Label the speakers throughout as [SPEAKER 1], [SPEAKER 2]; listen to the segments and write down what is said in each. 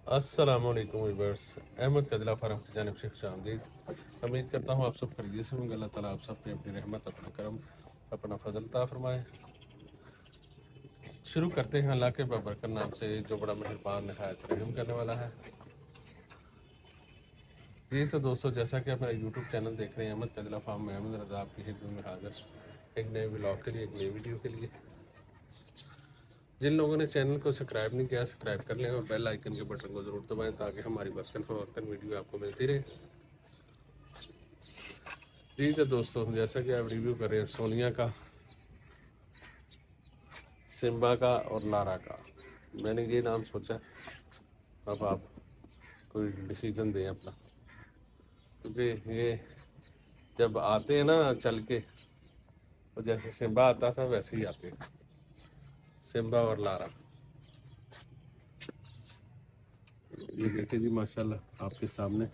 [SPEAKER 1] अस्सलामुअलैकुम viewers, Ahmad कदिला form की जानिब से खुशामदीद। उम्मीद करता हूँ आप सब खैरियत से होंगे। अल्लाह ताला आप सब पे अपनी रहमत, अपना करम, अपना फजल अता फरमाए। शुरू करते हैं अल्लाह के बरकत नाम से जो बड़ा मेहरबान नहायत रहम करने वाला है। जी तो दोस्तों, जैसा कि आप मेरा यूट्यूब चैनल देख रहे हैं अहमद कदिला फार्म में, अहमद रज़ा आपकी खिदमत में हाजिर एक नए व्लॉग के लिए, एक नई वीडियो के लिए। जिन लोगों ने चैनल को सब्सक्राइब नहीं किया, सब्सक्राइब कर लें और बेल आइकन के बटन को ज़रूर दबाएं ताकि हमारी वक्तन फ़वक्तन वीडियो आपको मिलती रहे। जी तो दोस्तों, जैसा कि आप रिव्यू कर रहे हैं सोनिया का, सिम्बा का और लारा का, मैंने ये नाम सोचा। अब आप कोई डिसीजन दें अपना, क्योंकि ये जब आते हैं ना चल के, तो जैसे सिम्बा आता था वैसे ही आते हैं, सिम्बा और लारा। ये देखे जी माशाल्लाह आपके सामने,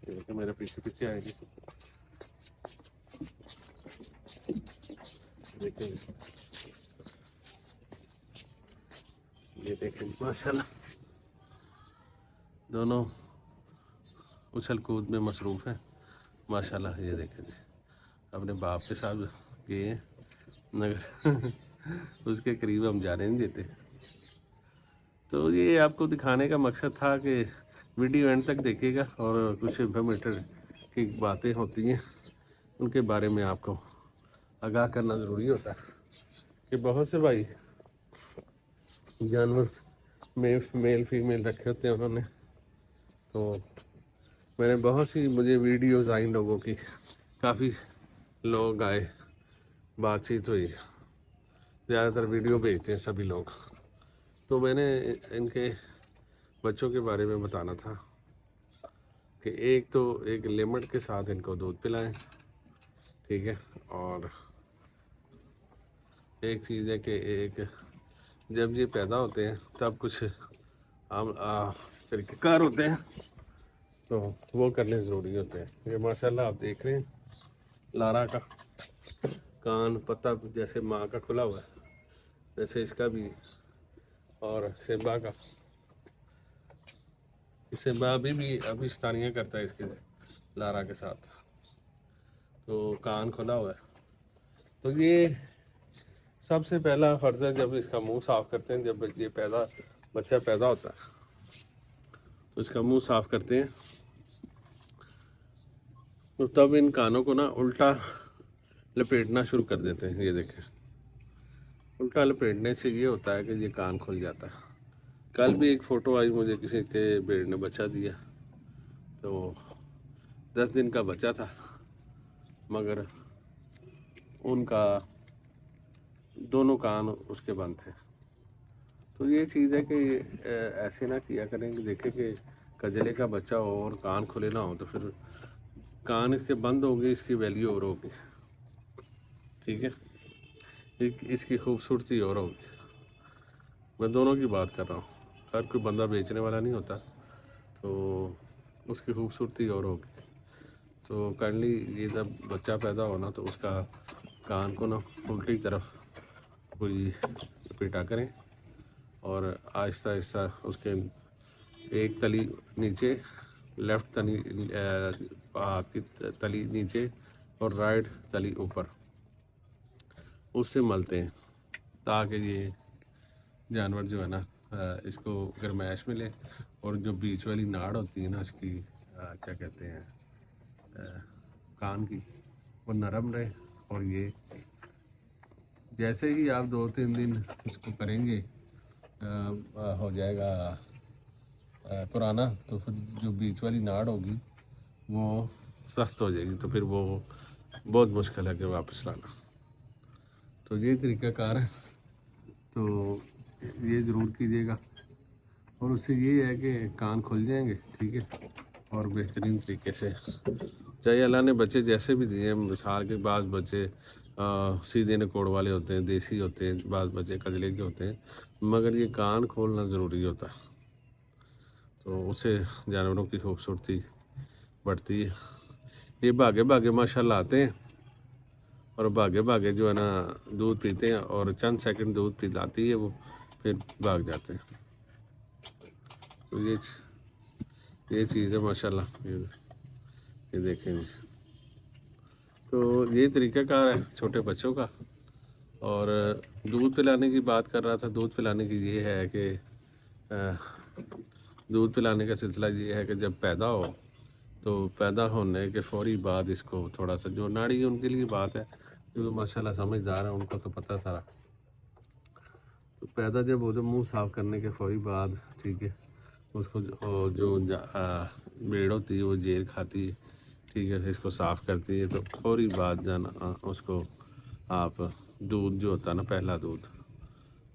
[SPEAKER 1] ये देखे मेरे पीछे पीछे आएगी, देखें ये देखें माशाल्लाह, दोनों उछल कूद में मसरूफ़ हैं माशाल्लाह। ये देखें जी, अपने बाप के साथ गए हैं मगर उसके करीब हम जाने नहीं देते। तो ये आपको दिखाने का मकसद था कि वीडियो एंड तक देखिएगा और कुछ इन्फॉर्मेटिव की बातें होती हैं उनके बारे में आपको आगाह करना ज़रूरी होता है कि बहुत से भाई जानवर में मेल फीमेल रखे होते हैं उन्होंने। तो मैंने बहुत सी मुझे वीडियोज़ आई लोगों की, काफ़ी लोग आए, बातचीत हुई, ज़्यादातर वीडियो भेजते हैं सभी लोग। तो मैंने इनके बच्चों के बारे में बताना था कि एक लिमिट के साथ इनको दूध पिलाएं, ठीक है। और एक चीज़ है कि एक जब ये पैदा होते हैं तब कुछ आम तरीक़ेकार होते हैं, तो वो करने ज़रूरी होते हैं। ये माशाल्लाह आप देख रहे हैं लारा का कान पत्ता जैसे माँ का खुला हुआ है, वैसे इसका भी, और सिम्बा का, सिम्बा अभी शतानियाँ करता है इसके लारा के साथ, तो कान खुला हुआ है। तो ये सबसे पहला फ़र्ज़ है, जब इसका मुंह साफ़ करते हैं, जब ये बच्चा पैदा होता है तो इसका मुंह साफ़ करते हैं, तो तब इन कानों को ना उल्टा लपेटना शुरू कर देते हैं। ये देखें, उल्टा लपेटने से ये होता है कि ये कान खुल जाता है। कल भी एक फ़ोटो आई मुझे, किसी के बेटे ने बच्चा दिया, तो 10 दिन का बच्चा था मगर उनका दोनों कान उसके बंद थे। तो ये चीज़ है कि ऐसे ना किया करें कि देखें कि कजले का बच्चा हो और कान खुले ना हो, तो फिर कान इसके बंद होंगे, इसकी वैल्यू और होगी, ठीक है, इसकी खूबसूरती और होगी। मैं दोनों की बात कर रहा हूँ, हर कोई बंदा बेचने वाला नहीं होता, तो उसकी खूबसूरती और होगी। तो काइंडली ये जब बच्चा पैदा होना तो उसका कान को ना उल्टी तरफ कोई लपेटा करें और आहिस्ता आहिस्ता उसके एक तली नीचे, लेफ़्ट तली हाथ की तली नीचे और राइट तली ऊपर, उससे मलते हैं ताकि ये जानवर जो है ना इसको गर्माइश मिले और जो बीच वाली नाड़ होती है ना इसकी, क्या कहते हैं, कान की, वो नरम रहे। और ये जैसे ही आप 2-3 दिन इसको करेंगे हो जाएगा पुराना, तो फिर जो बीच वाली नाड़ होगी वो सख्त हो जाएगी, तो फिर वो बहुत मुश्किल है कि वापस लाना। तो ये तरीक़ाकार है, तो ये ज़रूर कीजिएगा। और उससे ये है कि कान खुल जाएंगे, ठीक है, और बेहतरीन तरीके से, चाहे अल्लाह ने बच्चे जैसे भी दिए, मिसाल के बाद बच्चे सीधे नकोड़ वाले होते हैं, देसी होते हैं, बाद बच्चे कजले के होते हैं, मगर ये कान खोलना ज़रूरी होता है, तो उससे जानवरों की खूबसूरती बढ़ती है। ये भागे भागे माशाल्लाह आते हैं और भागे भागे जो है ना दूध पीते हैं, और चंद सेकंड दूध पिलाती है वो, फिर भाग जाते हैं। तो ये चीज़ है माशाल्लाह। ये देखेंगे, तो ये तरीक़ाकार है छोटे बच्चों का। और दूध पिलाने की बात कर रहा था। दूध पिलाने की ये है कि दूध पिलाने का सिलसिला ये है कि जब पैदा हो तो पैदा होने के फ़ौरी बाद इसको थोड़ा सा, जो नाड़ी उनके लिए बात है, जो माशाल्लाह समझदार है उनको तो पता सारा। तो पैदा जब हो, जब मुँह साफ़ करने के फ़ौरी बाद, ठीक है, उसको जो भेड़ होती है वो जेर खाती है, ठीक है, इसको साफ़ करती है। तो फ़ौरी बाद जाना उसको आप दूध जो होता है ना, पहला दूध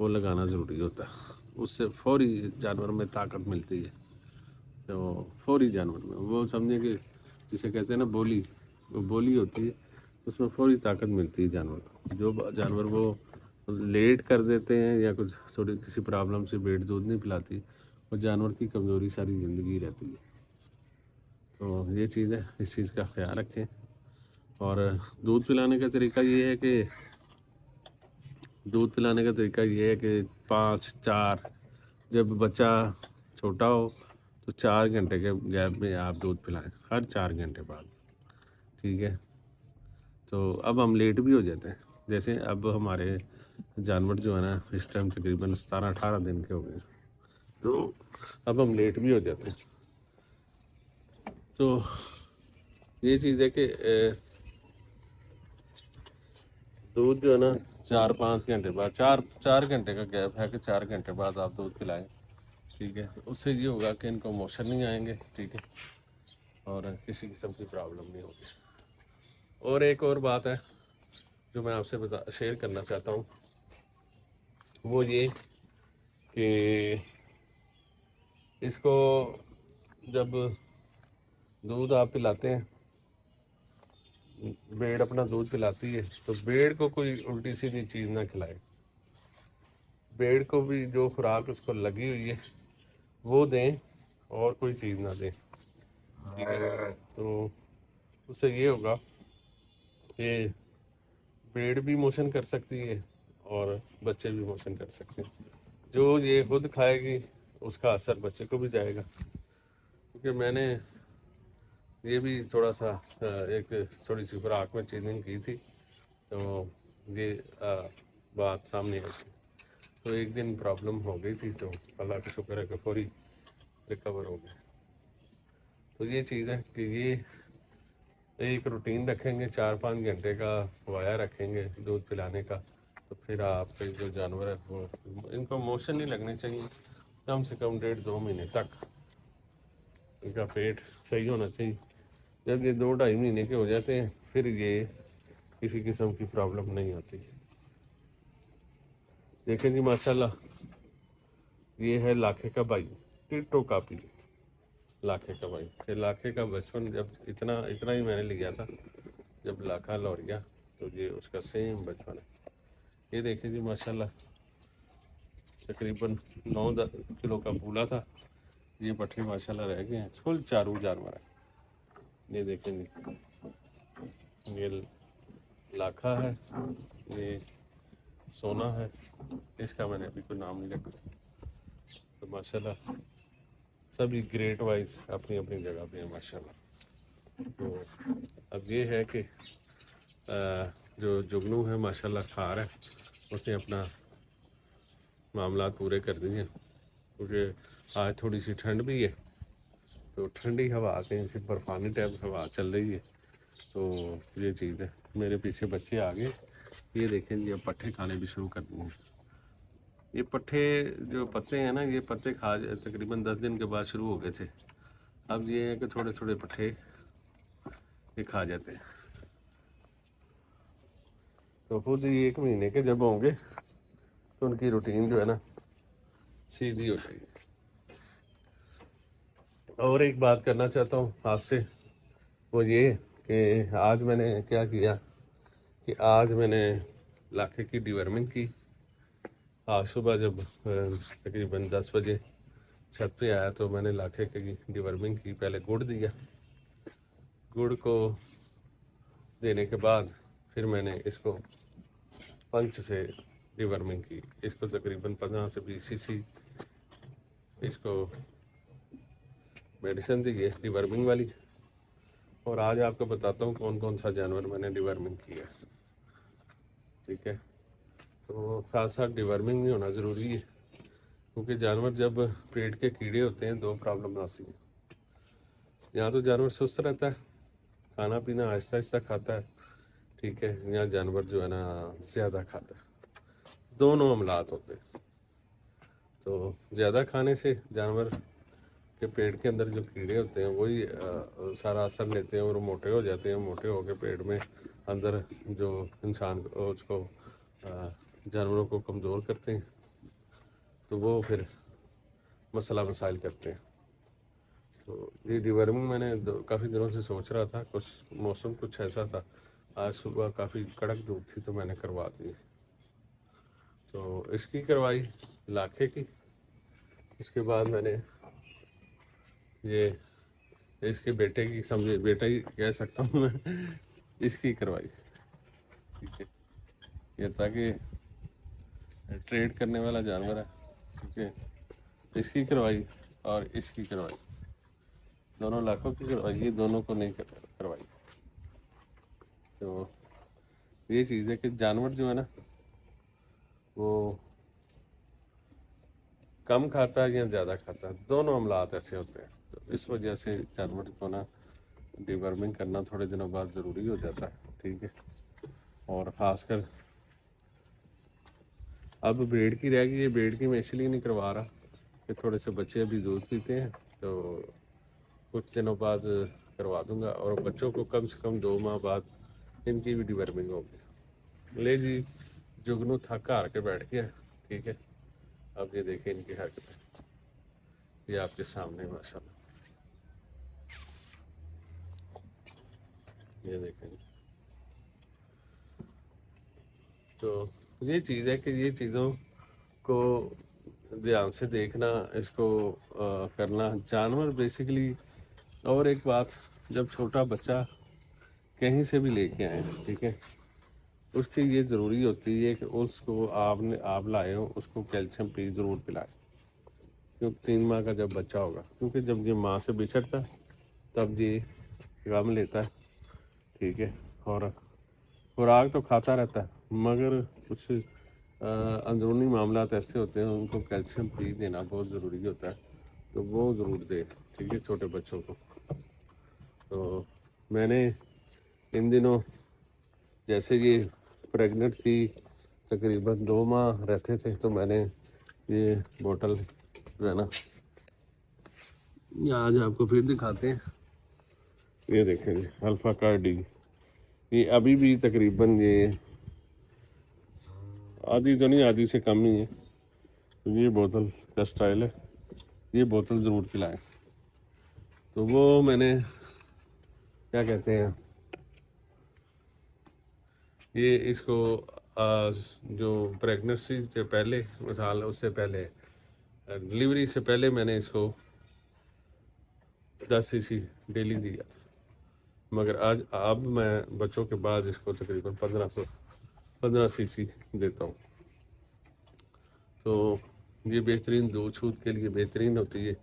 [SPEAKER 1] वो लगाना ज़रूरी होता है। उससे फ़ौरी जानवर में ताकत मिलती है। तो फ़ौरी जानवर में वो समझे कि जिसे कहते हैं ना बोली, वो बोली होती है, उसमें फ़ौरी ताकत मिलती है जानवर को। जो जानवर वो लेट कर देते हैं या कुछ थोड़ी किसी प्रॉब्लम से भेड़ दूध नहीं पिलाती, वो जानवर की कमज़ोरी सारी ज़िंदगी रहती है। तो ये चीज़ है, इस चीज़ का ख्याल रखें। और दूध पिलाने का तरीका ये है कि 5-4, जब बच्चा छोटा हो तो 4 घंटे के गैप में आप दूध पिलाएं, हर 4 घंटे बाद, ठीक है। तो अब हम लेट भी हो जाते हैं। जैसे अब हमारे जानवर जो है ना, इस टाइम तकरीबन 17-18 दिन के हो गए, तो अब हम लेट भी हो जाते हैं। तो ये चीज़ है कि दूध जो है ना 4-5 घंटे बाद, 4 घंटे का गैप है कि 4 घंटे बाद आप दूध पिलाएं, ठीक है। तो उससे ये होगा कि इनको मोशन नहीं आएंगे, ठीक है, और किसी किस्म की प्रॉब्लम नहीं होगी। और एक और बात है जो मैं आपसे शेयर करना चाहता हूँ, वो ये कि इसको जब दूध आप पिलाते हैं, भेड़ अपना दूध पिलाती है, तो भेड़ को कोई उल्टी सीधी चीज़ ना खिलाए। भेड़ को भी जो खुराक उसको लगी हुई है वो दें, और कोई चीज़ ना दें, ठीक है। तो उससे ये होगा कि भेड़ भी मोशन कर सकती है और बच्चे भी मोशन कर सकते हैं। जो ये खुद खाएगी उसका असर बच्चे को भी जाएगा। क्योंकि मैंने ये भी थोड़ा सा एक थोड़ी सी खुराक में चेंजिंग की थी, तो ये बात सामने आई थी। तो एक दिन प्रॉब्लम हो गई थी, तो अल्लाह का शुक्र है कि फौरी रिकवर हो गए। तो ये चीज़ है कि ये एक रूटीन रखेंगे, 4-5 घंटे का वाया रखेंगे दूध पिलाने का, तो फिर आपके जो जानवर है वो, इनको मोशन नहीं लगने चाहिए कम से कम 1.5-2 महीने तक। इनका पेट सही होना चाहिए। जब ये 2-2.5 महीने के हो जाते हैं, फिर ये किसी किस्म की प्रॉब्लम नहीं होती। देखें जी माशाल्लाह, ये है लाखे का भाई, टिटो कापी लाखे का भाई। ये लाखे का बचपन जब इतना ही मैंने लिया था जब लाखा लौरिया, तो ये उसका सेम बचपन है। ये देखें जी माशाल्लाह, तकरीबन 9-10 किलो का फूला था, ये पट्टे माशाल्लाह रह गए हैं, फुल चारू जानवर है। ये देखें जी, ये लाखा है, ये सोना है, इसका मैंने अभी कोई नाम नहीं रखा। तो माशाल्लाह सभी ग्रेड वाइज अपनी अपनी जगह पे है माशाल्लाह। तो अब ये है कि जो जुगनू है माशाल्लाह खार है, उसने अपना मामला पूरे कर दिए। क्योंकि आज थोड़ी सी ठंड भी है, तो ठंडी हवा कहीं से बर्फानी टाइप हवा चल रही है। तो ये चीज़ है, मेरे पीछे बच्चे आ गए। ये देखें जी, अब पट्ठे खाने भी शुरू कर दिए। ये पट्ठे जो पत्ते हैं ना, ये पत्ते तकरीबन 10 दिन के बाद शुरू हो गए थे। अब ये है कि थोड़े थोड़े पट्ठे ये खा जाते हैं। तो खुद ही 1 महीने के जब होंगे तो उनकी रूटीन जो है ना सीधी हो जाएगी। और एक बात करना चाहता हूँ आपसे, वो ये कि आज मैंने क्या किया कि आज मैंने लाखे की डिवर्मिंग की। आज सुबह जब तकरीबन 10 बजे छत पे आया तो मैंने लाखे की डिवर्मिंग की। पहले गुड़ दिया, गुड़ को देने के बाद फिर मैंने इसको पंच से डिवर्मिंग की। इसको तकरीबन 15 से 20 सीसी इसको मेडिसिन दी है डिवर्मिंग वाली। और आज आपको बताता हूँ कौन कौन सा जानवर मैंने डिवर्मिंग किया, ठीक है। तो साथ साथ डिवर्मिंग भी होना ज़रूरी है, क्योंकि जानवर जब पेट के कीड़े होते हैं दो प्रॉब्लम आती है। यहाँ तो जानवर सुस्त रहता है, खाना पीना आहिस्ता आहिस्ता खाता है, ठीक है। यहाँ जानवर जो है ना ज़्यादा खाता है, दोनों अमलात होते हैं। तो ज़्यादा खाने से जानवर के पेट के अंदर जो कीड़े होते हैं वही सारा असर लेते हैं और मोटे हो जाते हैं। मोटे होकर पेट में अंदर जो इंसान उसको जानवरों को कमज़ोर करते हैं, तो वो फिर मसला मसाइल करते हैं। तो ये डिवर्मिंग मैंने काफ़ी दिनों से सोच रहा था, कुछ मौसम कुछ ऐसा था, आज सुबह काफ़ी कड़क धूप थी तो मैंने करवा दी। तो इसकी करवाई लाखे की। इसके बाद मैंने ये इसके बेटे की, समझे बेटा ही कह सकता हूँ मैं, इसकी करवाई, ठीक है। ये ताकि ट्रेड करने वाला जानवर है, ठीक है। इसकी करवाई और इसकी करवाई, दोनों लाखों की करवाई, ये दोनों को नहीं करवाई। तो ये चीज़ है कि जानवर जो है ना वो कम खाता है या ज़्यादा खाता है, दोनों अमलात ऐसे होते हैं। तो इस वजह से जानवर को ना डिवर्मिंग करना थोड़े दिनों बाद ज़रूरी हो जाता है, ठीक है। और ख़ासकर अब ब्रीड की रह गई है, ब्रीड की मैं इसलिए नहीं करवा रहा कि थोड़े से बच्चे अभी दूध पीते हैं, तो कुछ दिनों बाद करवा दूंगा। और बच्चों को कम से कम 2 माह बाद इनकी भी डिवर्मिंग होगी। ले जी, जुगनू थक हार के बैठ गया, ठीक है। अब ये देखें इनकी हरकतें, ये आपके सामने माशाल्लाह, ये देखें। तो ये चीज़ है कि ये चीज़ों को ध्यान से देखना, इसको करना। जानवर बेसिकली, और एक बात, जब छोटा बच्चा कहीं से भी लेके आए, ठीक है, उसकी ये ज़रूरी होती है कि उसको आप लाए हो, उसको कैल्शियम पी ज़रूर पिलाएं, क्योंकि 3 माह का जब बच्चा होगा, क्योंकि जब ये माँ से बिछड़ता है तब ये गम लेता है, ठीक है। और खुराक तो खाता रहता है, मगर कुछ अंदरूनी मामला ऐसे होते हैं, उनको कैल्शियम पी देना बहुत ज़रूरी होता है, तो वो ज़रूर दे, ठीक है, छोटे बच्चों को। तो मैंने इन दिनों, जैसे ये प्रेग्नेंट थी, तकरीबन 2 माह रहते थे, तो मैंने ये बोतल जो है ना, ये आज आपको फिर दिखाते हैं। ये देखें जी, अल्फ़ा कार्डी, ये अभी भी तकरीबन ये आधी तो नहीं, आधी से कम ही है। तो ये बोतल का स्टाइल है, ये बोतल ज़रूर पिलाएं। तो वो मैंने क्या कहते हैं, ये इसको जो प्रेगनेंसी से पहले, मिसाल उससे पहले, डिलीवरी से पहले मैंने इसको 10 सीसी डेली दिया था, मगर आज अब मैं बच्चों के बाद इसको तकरीबन 15 सीसी देता हूँ। तो ये बेहतरीन दूध छूट के लिए बेहतरीन होती है,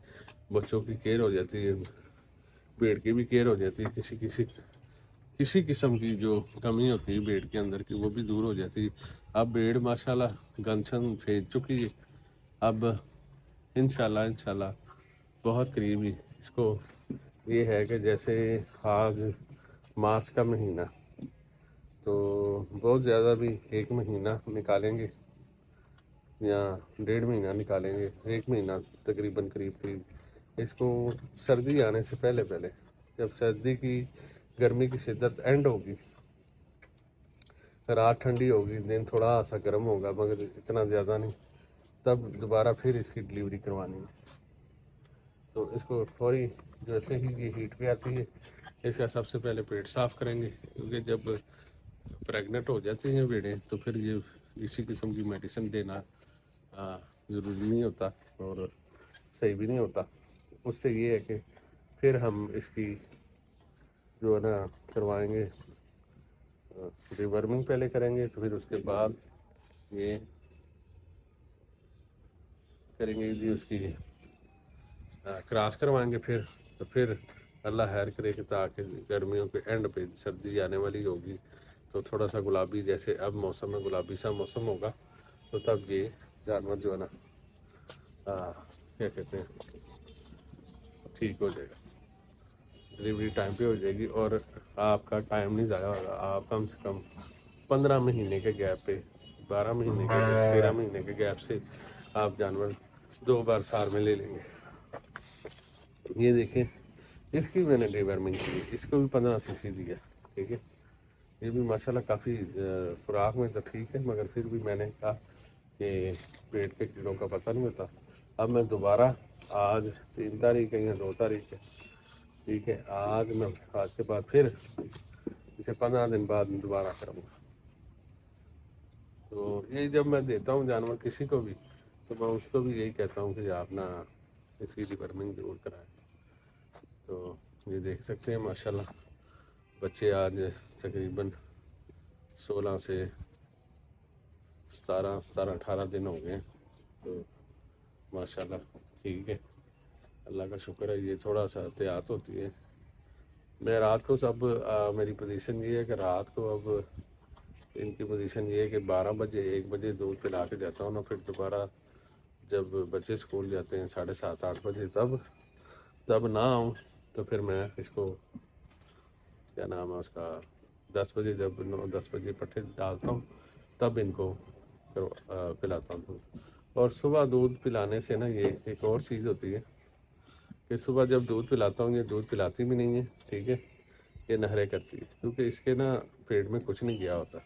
[SPEAKER 1] बच्चों की केयर हो जाती है, पेट की भी केयर हो जाती है, किसी किस्म की जो कमी होती है बेड के अंदर की, वो भी दूर हो जाती है। अब बेड माशाल्लाह गंसन फेंक चुकी है, अब इंशाल्लाह बहुत करीब ही इसको, ये है कि जैसे आज मार्च का महीना, तो बहुत ज़्यादा भी 1 महीना निकालेंगे या 1.5 महीना निकालेंगे, 1 महीना तकरीबन करीब इसको, सर्दी आने से पहले पहले, जब सर्दी की गर्मी की शिद्दत एंड होगी, रात ठंडी होगी, दिन थोड़ा सा गर्म होगा मगर इतना ज़्यादा नहीं, तब दोबारा फिर इसकी डिलीवरी करवानी है। तो इसको फौरी जैसे ही ये हीट पे आती है, इसका सबसे पहले पेट साफ़ करेंगे, क्योंकि जब प्रेग्नेंट हो जाती हैं भेड़ें तो फिर ये इसी किस्म की मेडिसिन देना ज़रूरी नहीं होता और सही भी नहीं होता। उससे ये है कि फिर हम इसकी जो है ना करवाएंगे, डिवर्मिंग पहले करेंगे, तो फिर उसके बाद ये करेंगे जी उसकी क्रॉस करवाएंगे तो फिर अल्लाह खैर करे कि ताकि गर्मियों के एंड पे सर्दी आने वाली होगी तो थोड़ा सा गुलाबी, जैसे अब मौसम में गुलाबी सा मौसम होगा तो तब ये जानवर जो है ना क्या कहते हैं ठीक हो जाएगा, डिलीवरी टाइम पे हो जाएगी और आपका टाइम नहीं ज़ाया होगा। आप कम से कम 15 महीने के गैप पे, 12 महीने के, 13 महीने के गैप से आप जानवर 2 बार साल में ले लेंगे। ये देखें, इसकी भी मैंने डिवर्मिंग की, इसको भी 15 सीसी दिया, ठीक है। ये भी माशाल्लाह काफ़ी खुराक में तो ठीक है, मगर फिर भी मैंने कहा कि पेट के कीड़ों का पता नहीं होता। अब मैं दोबारा, आज 3 तारीख है या 2 तारीख है, ठीक है, आज के बाद फिर इसे 15 दिन बाद दोबारा करूँगा। तो ये जब मैं देता हूँ जानवर किसी को भी तो मैं उसको भी यही कहता हूँ कि आप ना इसकी डिवर्मिंग ज़रूर कराएं। तो ये देख सकते हैं माशाल्लाह बच्चे आज तकरीबन 16 से 17-18 दिन हो गए, तो माशाल्लाह ठीक है, अल्लाह का शुक्र है। ये थोड़ा सा एहतियात होती है। मैं रात को सब मेरी पोजीशन ये है कि रात को अब इनकी पोजीशन ये है कि 12 बजे 1 बजे दूध पिला के जाता हूँ ना, फिर दोबारा जब बच्चे स्कूल जाते हैं 7:30-8 बजे तब ना आऊँ तो फिर मैं इसको क्या नाम है उसका 10 बजे, जब 9-10 बजे पट्टे डालता हूँ तब इनको पिलाता हूँ दूध। और सुबह दूध पिलाने से ना ये एक और चीज़ होती है कि सुबह जब दूध पिलाता हूँ, ये दूध पिलाती भी नहीं है, ठीक है, ये नखरे करती है क्योंकि इसके ना पेट में कुछ नहीं गया होता।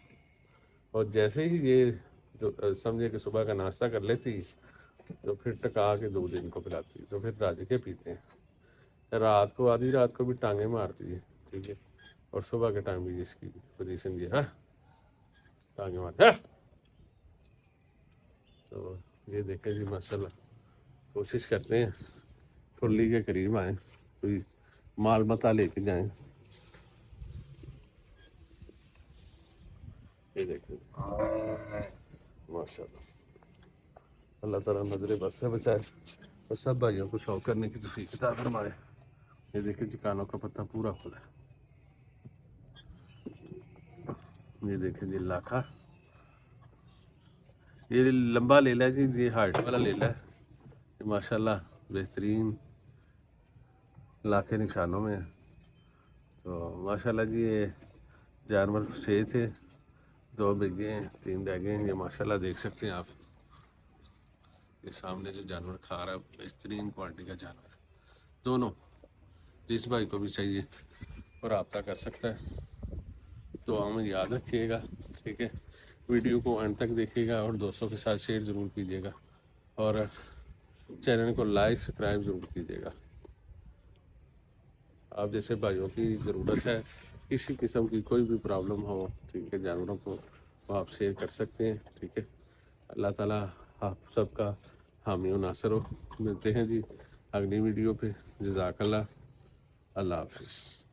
[SPEAKER 1] और जैसे ही ये समझे कि सुबह का नाश्ता कर लेती तो फिर टका के दूध इनको पिलाती, तो फिर राज के पीते हैं। रात को, आधी रात को भी टांगे मारती है, ठीक है, और सुबह के टाइम भी इसकी पोजीशन ये है, टांगे मार है। तो ये देखें जी माशाल्लाह, कोशिश करते हैं फुर्ली के करीब आए, कोई माल मता लेके जाएं। ये देखें माशाल्लाह, अल्लाह ताला नजरे बस से बचाए और सब भाइयों को शौक करने की तौफीक अता फरमाए। ये देखिए जी कानों का पत्ता पूरा खुला है। ये देखें जी लाखा, ये लंबा लेला है जी, ये हाइट वाला लेला है, ये माशाल्लाह बेहतरीन लाखे निशानों में है। तो माशाल्लाह जी ये जानवर 6 थे, 2 बिक गए हैं, 3 रह गए हैं। ये माशाल्लाह देख सकते हैं आप, ये सामने जो जानवर खा रहा है बेहतरीन क्वालिटी का जानवर है। दोनों जिस भाई को भी चाहिए और रब्ता कर सकता है। तो हमें याद रखिएगा, ठीक है, वीडियो को अंत तक देखिएगा और दोस्तों के साथ शेयर ज़रूर कीजिएगा और चैनल को लाइक सब्सक्राइब ज़रूर कीजिएगा। आप जैसे भाइयों की ज़रूरत है, किसी किस्म की कोई भी प्रॉब्लम हो, ठीक है, जानवरों को वो आप शेयर कर सकते हैं, ठीक है। अल्लाह ताला आप सबका हामी और नासर हो। मिलते हैं जी अगली वीडियो पे। जज़ाकल्लाह, अल्लाह हाफ़िज़।